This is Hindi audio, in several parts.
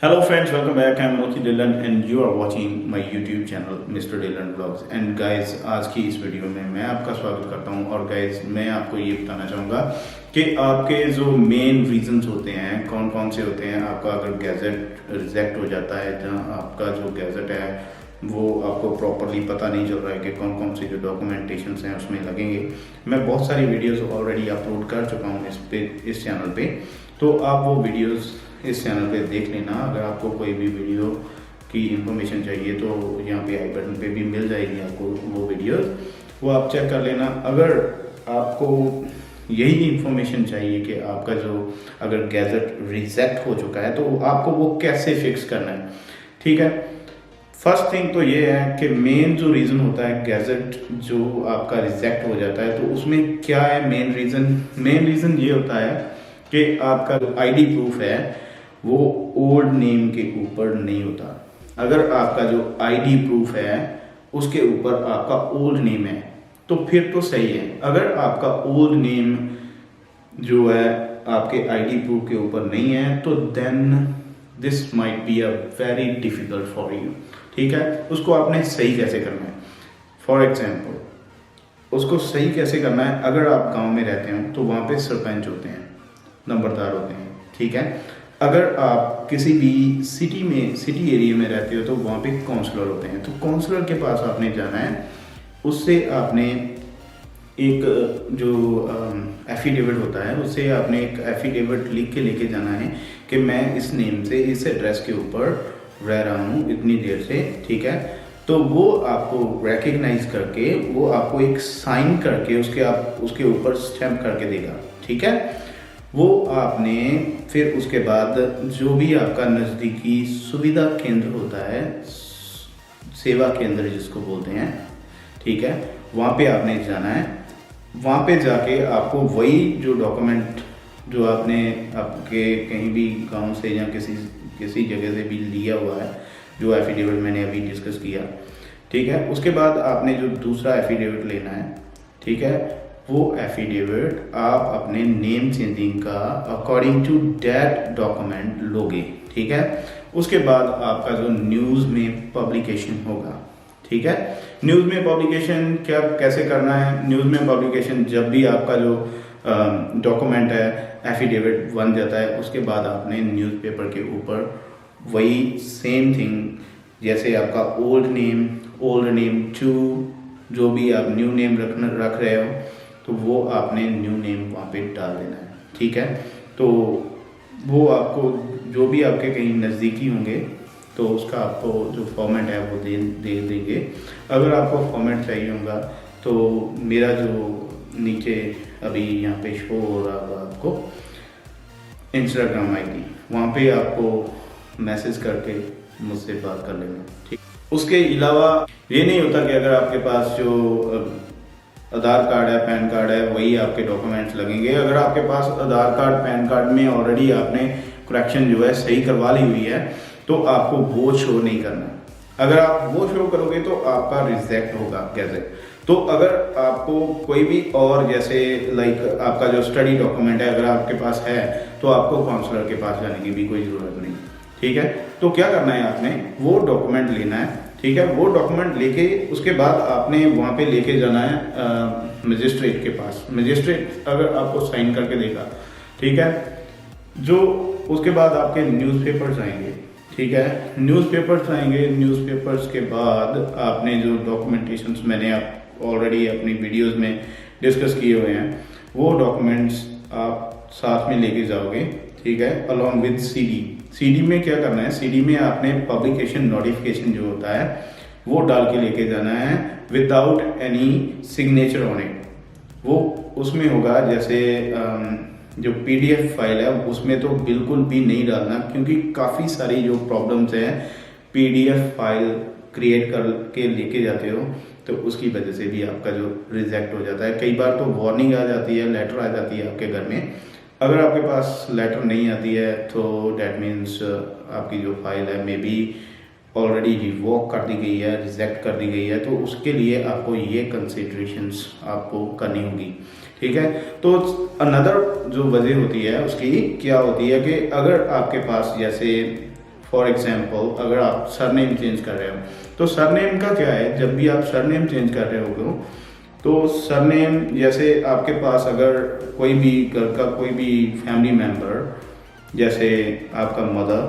Hello friends, welcome back. I'm Moti Dhillon and you are watching my YouTube channel Mr. Dhillon Vlogs. And guys, आज की इस वीडियो में मैं आपका स्वागत करता हूं और guys मैं आपको ये बताना चाहूँगा कि आपके जो मेन रीजंस होते हैं कौन कौन से होते हैं। आपका अगर गैजेट रिजेक्ट हो जाता है, जहाँ आपका जो गैजेट है वो आपको प्रॉपरली पता नहीं चल रहा है कि कौन कौन सी जो डॉक्यूमेंटेशंस हैं उसमें लगेंगे। मैं बहुत सारी वीडियोस ऑलरेडी अपलोड कर चुका हूँ इस चैनल पे, तो आप वो वीडियोस इस चैनल पे देख लेना। अगर आपको कोई भी वीडियो की इंफॉर्मेशन चाहिए तो यहाँ पे आई बटन पे भी मिल जाएगी आपको वो वीडियोस, वो आप चेक कर लेना। अगर आपको यही इंफॉर्मेशन चाहिए कि आपका जो अगर गैजेट रिजेक्ट हो चुका है तो आपको वो कैसे फिक्स करना है, ठीक है। फर्स्ट थिंग तो ये है कि मेन जो रीज़न होता है गैजेट जो आपका रिजेक्ट हो जाता है तो उसमें क्या है मेन रीज़न ये होता है कि आपका जो आईडी प्रूफ है वो ओल्ड नेम के ऊपर नहीं होता। अगर आपका जो आईडी प्रूफ है उसके ऊपर आपका ओल्ड नेम है तो फिर तो सही है। अगर आपका ओल्ड नेम जो है आपके आईडी प्रूफ के ऊपर नहीं है तो then this might be a very difficult for you, ठीक है। उसको आपने सही कैसे करना है, फॉर एग्जाम्पल उसको सही कैसे करना है। अगर आप गांव में रहते हो तो वहाँ पे सरपंच होते हैं, नंबरदार होते हैं, ठीक है। अगर आप किसी भी सिटी एरिया में रहते हो तो वहाँ पे काउंसलर होते हैं, तो काउंसलर के पास आपने जाना है। उससे आपने एक जो एफिडेविट होता है उससे आपने एक एफिडेविट लिख के लेके जाना है कि मैं इस नेम से इस एड्रेस के ऊपर रह रहा हूँ इतनी देर से, ठीक है। तो वो आपको रिकग्नाइज करके वो आपको एक साइन करके उसके ऊपर स्टैम्प करके देगा, ठीक है। वो आपने फिर उसके बाद जो भी आपका नज़दीकी सुविधा केंद्र होता है, सेवा केंद्र जिसको बोलते हैं, ठीक है, वहाँ पे आपने जाना है। वहाँ पे जाके आपको वही जो डॉक्यूमेंट जो आपने आपके कहीं भी गांव से या किसी जगह से भी लिया हुआ है, जो एफिडेविट मैंने अभी डिस्कस किया, ठीक है, उसके बाद आपने जो दूसरा एफिडेविट लेना है, ठीक है, वो एफिडेविट आप अपने नेम चेंजिंग का अकॉर्डिंग टू दैट डॉक्यूमेंट लोगे, ठीक है। उसके बाद आपका जो न्यूज़ में पब्लिकेशन होगा, ठीक है। न्यूज़ में पब्लिकेशन कैसे करना है, न्यूज़ में पब्लिकेशन जब भी आपका जो डॉक्यूमेंट है एफिडेविट बन जाता है उसके बाद आपने न्यूज़पेपर के ऊपर वही सेम थिंग, जैसे आपका ओल्ड नेम टू जो भी आप न्यू नेम रख रहे हो तो वो आपने न्यू नेम वहाँ पे डाल देना है, ठीक है। तो वो आपको जो भी आपके कहीं नज़दीकी होंगे तो उसका आपको जो फॉर्मेट है वो दे देंगे। अगर आपको फॉर्मेट चाहिए होगा तो मेरा जो नीचे अभी यहाँ पे शो हो रहा होगा आपको इंस्टाग्राम आईडी, वहाँ पे आपको मैसेज करके मुझसे बात कर लेना, ठीक। उसके अलावा ये नहीं होता कि अगर आपके पास जो आधार कार्ड है, पैन कार्ड है, वही आपके डॉक्यूमेंट्स लगेंगे। अगर आपके पास आधार कार्ड, पैन कार्ड में ऑलरेडी आपने करेक्शन जो है सही करवा ली हुई है तो आपको वो शो नहीं करना। अगर आप वो शो करोगे तो आपका रिजेक्ट होगा गैजेट। तो अगर आपको कोई भी और जैसे लाइक आपका जो स्टडी डॉक्यूमेंट है अगर आपके पास है तो आपको काउंसलर के पास जाने की भी कोई ज़रूरत नहीं, ठीक है। तो क्या करना है, आपने वो डॉक्यूमेंट लेना है, ठीक है। वो डॉक्यूमेंट लेके उसके बाद आपने वहाँ पे लेके जाना है मजिस्ट्रेट के पास। मजिस्ट्रेट अगर आपको साइन करके देगा, ठीक है, जो उसके बाद आपके न्यूज़पेपर्स आएंगे, ठीक है। न्यूज़पेपर्स के बाद आपने जो डॉक्यूमेंटेशंस मैंने आप ऑलरेडी अपनी वीडियोस में डिस्कस किए हुए हैं वो डॉक्यूमेंट्स आप साथ में लेके जाओगे, ठीक है, अलॉन्ग विद सीडी में क्या करना है, सीडी में आपने पब्लिकेशन नोटिफिकेशन जो होता है वो डाल के लेके जाना है without any signature on it. वो उसमें होगा जैसे जो पीडीएफ फाइल है उसमें तो बिल्कुल भी नहीं डालना, क्योंकि काफ़ी सारी जो प्रॉब्लम्स हैं पीडीएफ फाइल क्रिएट करके लेके जाते हो तो उसकी वजह से भी आपका जो रिजेक्ट हो जाता है। कई बार तो वार्निंग आ जाती है, लेटर आ जाती है आपके घर में। अगर आपके पास लेटर नहीं आती है तो डैट मीन्स आपकी जो फाइल है मे बी ऑलरेडी रिवोक कर दी गई है, रिजेक्ट कर दी गई है, तो उसके लिए आपको ये कंसिडरेशंस आपको करनी होगी, ठीक है। तो अनदर जो वजह होती है उसकी क्या होती है कि अगर आपके पास जैसे फॉर एग्जाम्पल अगर आप सरनेम चेंज कर रहे हो, तो सरनेम का क्या है, जब भी आप सरनेम चेंज कर रहे हो तो सरनेम जैसे आपके पास अगर कोई भी घर का कोई भी फैमिली मेम्बर, जैसे आपका मदर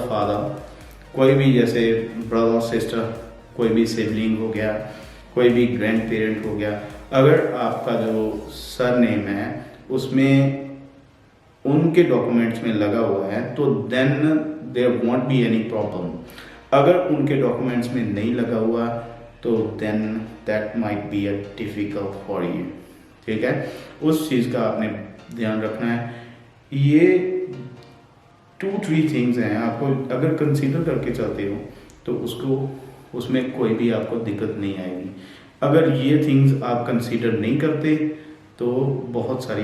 फादर, कोई भी जैसे ब्रदर सिस्टर, कोई भी सिबलिंग हो गया, कोई भी ग्रैंड पेरेंट हो गया, अगर आपका जो सरनेम है उसमें उनके डॉक्यूमेंट्स में लगा हुआ है तो then there won't be any problem. अगर उनके डॉक्यूमेंट्स में नहीं लगा हुआ तो then that might be a difficult for you. ठीक है, उस चीज़ का आपने ध्यान रखना है। ये 2-3 थिंग्स हैं, आपको अगर कंसीडर करके चलते हो तो उसमें कोई भी आपको दिक्कत नहीं आएगी। अगर ये थिंग्स आप कंसीडर नहीं करते तो बहुत सारी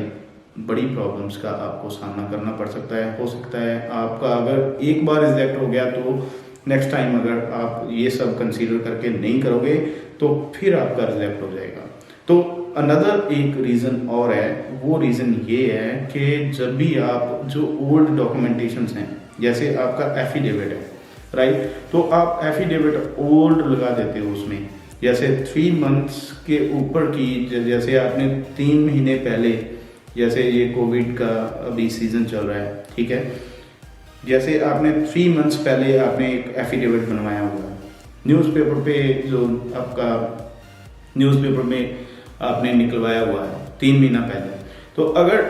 बड़ी प्रॉब्लम्स का आपको सामना करना पड़ सकता है। हो सकता है आपका अगर एक बार रिजेक्ट हो गया तो नेक्स्ट टाइम अगर आप ये सब कंसीडर करके नहीं करोगे तो फिर आपका रिजेक्ट हो जाएगा। तो अनदर एक रीज़न और है, वो रीज़न ये है कि जब भी आप जो ओल्ड डॉक्यूमेंटेशंस हैं, जैसे आपका एफिडेविट है, राइट, तो आप एफिडेविट ओल्ड लगा देते हो उसमें, जैसे 3 मंथ्स के ऊपर की, जैसे आपने 3 महीने पहले, जैसे ये कोविड का अभी सीज़न चल रहा है, ठीक है, जैसे आपने 3 मंथ्स पहले आपने एक एफिडेविट बनवाया हुआ है न्यूज़पेपर पे, जो आपका न्यूज़पेपर में आपने निकलवाया हुआ है 3 महीना पहले, तो अगर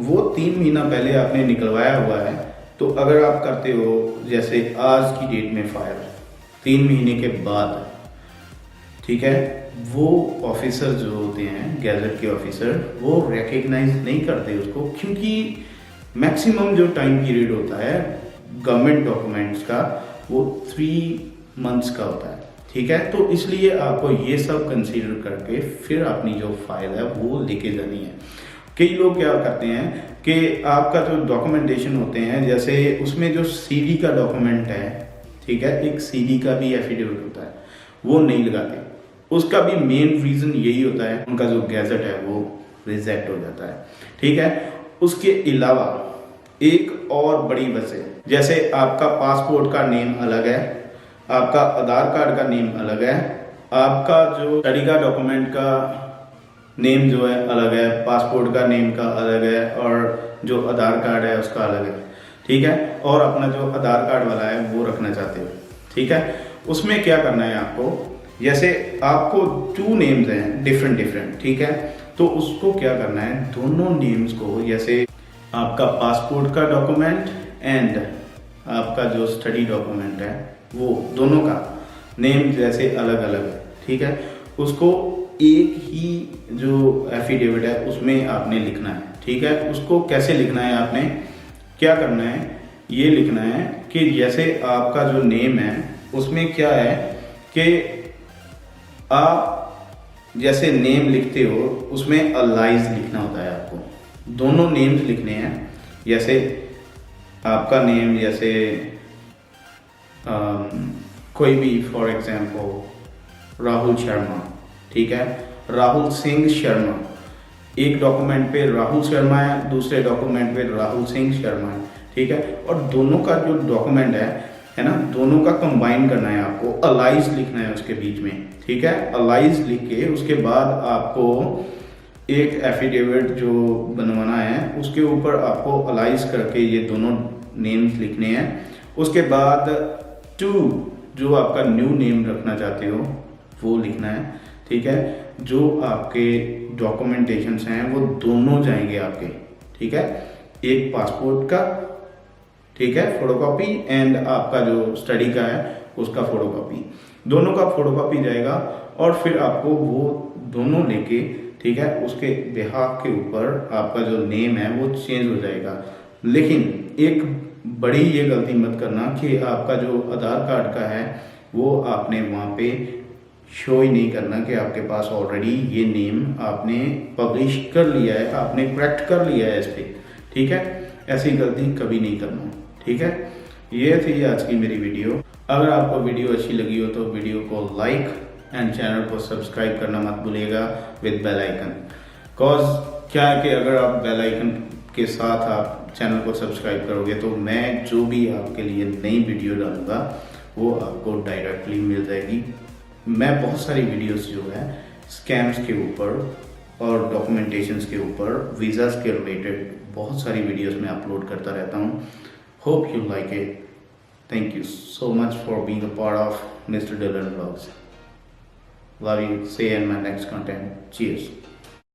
वो 3 महीना पहले आपने निकलवाया हुआ है तो अगर आप करते हो जैसे आज की डेट में फायर 3 महीने के बाद, ठीक है, वो ऑफिसर जो होते हैं गैजेट के ऑफिसर, वो रिकग्नाइज नहीं करते उसको, क्योंकि मैक्सिमम जो टाइम पीरियड होता है गवर्नमेंट डॉक्यूमेंट्स का वो 3 मंथ्स का होता है। ठीक है, तो इसलिए आपको ये सब कंसीडर करके फिर अपनी जो फाइल है वो लेके जानी है। कई लोग क्या करते हैं कि आपका जो डॉक्यूमेंटेशन होते हैं, जैसे उसमें जो सीडी का डॉक्यूमेंट है, ठीक है, एक सीडी का भी एफिडेविट होता है, वो नहीं लगाते। उसका भी मेन रीज़न यही होता है, उनका जो गैजेट है वो रिजेक्ट हो जाता है। ठीक है, उसके अलावा एक और बड़ी वजह, जैसे आपका पासपोर्ट का नेम अलग है, आपका आधार कार्ड का नेम अलग है, आपका जो स्टडी का डॉक्यूमेंट का नेम जो है अलग है, पासपोर्ट का नेम का अलग है, और जो आधार कार्ड है उसका अलग है। ठीक है, और अपना जो आधार कार्ड वाला है वो रखना चाहते हो। ठीक है, उसमें क्या करना है आपको, जैसे आपको 2 नेम्स हैं डिफरेंट, ठीक है, तो उसको क्या करना है, दोनों नेम्स को, जैसे आपका पासपोर्ट का डॉक्यूमेंट एंड आपका जो स्टडी डॉक्यूमेंट है, वो दोनों का नेम जैसे अलग अलग है, ठीक है, उसको एक ही जो एफिडेविट है उसमें आपने लिखना है। ठीक है, उसको कैसे लिखना है, आपने क्या करना है, ये लिखना है कि जैसे आपका जो नेम है उसमें क्या है कि आप जैसे नेम लिखते हो उसमें अलाइज लिखना होता है, आपको दोनों नेम्स लिखने हैं। जैसे आपका नेम, जैसे कोई भी फॉर एग्जांपल राहुल शर्मा, ठीक है, राहुल सिंह शर्मा, एक डॉक्यूमेंट पे राहुल शर्मा है, दूसरे डॉक्यूमेंट पे राहुल सिंह शर्मा है। ठीक है, और दोनों का जो डॉक्यूमेंट है ना, दोनों का कंबाइन करना है, आपको अलाइज लिखना है उसके बीच में। ठीक है, अलाइज लिख के उसके बाद आपको एक एफिडेविट जो बनवाना है उसके ऊपर आपको अलाइज करके ये दोनों नेम्स लिखने हैं। उसके बाद 2 जो आपका न्यू नेम रखना चाहते हो वो लिखना है। ठीक है, जो आपके डॉक्यूमेंटेशंस हैं वो दोनों जाएंगे आपके, ठीक है, एक पासपोर्ट का, ठीक है, फोटोकॉपी, एंड आपका जो स्टडी का है उसका फोटोकॉपी, दोनों का फोटोकॉपी जाएगा, और फिर आपको वो दोनों लेके, ठीक है, उसके बिहाफ के ऊपर आपका जो नेम है वो चेंज हो जाएगा। लेकिन एक बड़ी ये गलती मत करना कि आपका जो आधार कार्ड का है वो आपने वहाँ पे शो ही नहीं करना कि आपके पास ऑलरेडी ये नेम आपने पब्लिश कर लिया है, आपने करेक्ट कर लिया है इस पर। ठीक है, ऐसी गलती कभी नहीं करना। ठीक है, ये थी आज की मेरी वीडियो। अगर आपको वीडियो अच्छी लगी हो तो वीडियो को लाइक एंड चैनल को सब्सक्राइब करना मत भूलिएगा विद बेल आइकन। कॉज क्या है कि अगर आप बेल आइकन के साथ आप चैनल को सब्सक्राइब करोगे तो मैं जो भी आपके लिए नई वीडियो डालूंगा वो आपको डायरेक्टली मिल जाएगी। मैं बहुत सारी वीडियोस जो है स्कैम्स के ऊपर और डॉक्यूमेंटेशंस के ऊपर, वीज़ास के रिलेटेड बहुत सारी वीडियोस मैं अपलोड करता रहता हूँ। Hope you like it. Thank you so much for being a part of mister Dillon vlogs. Love you. See you in my next content. Cheers.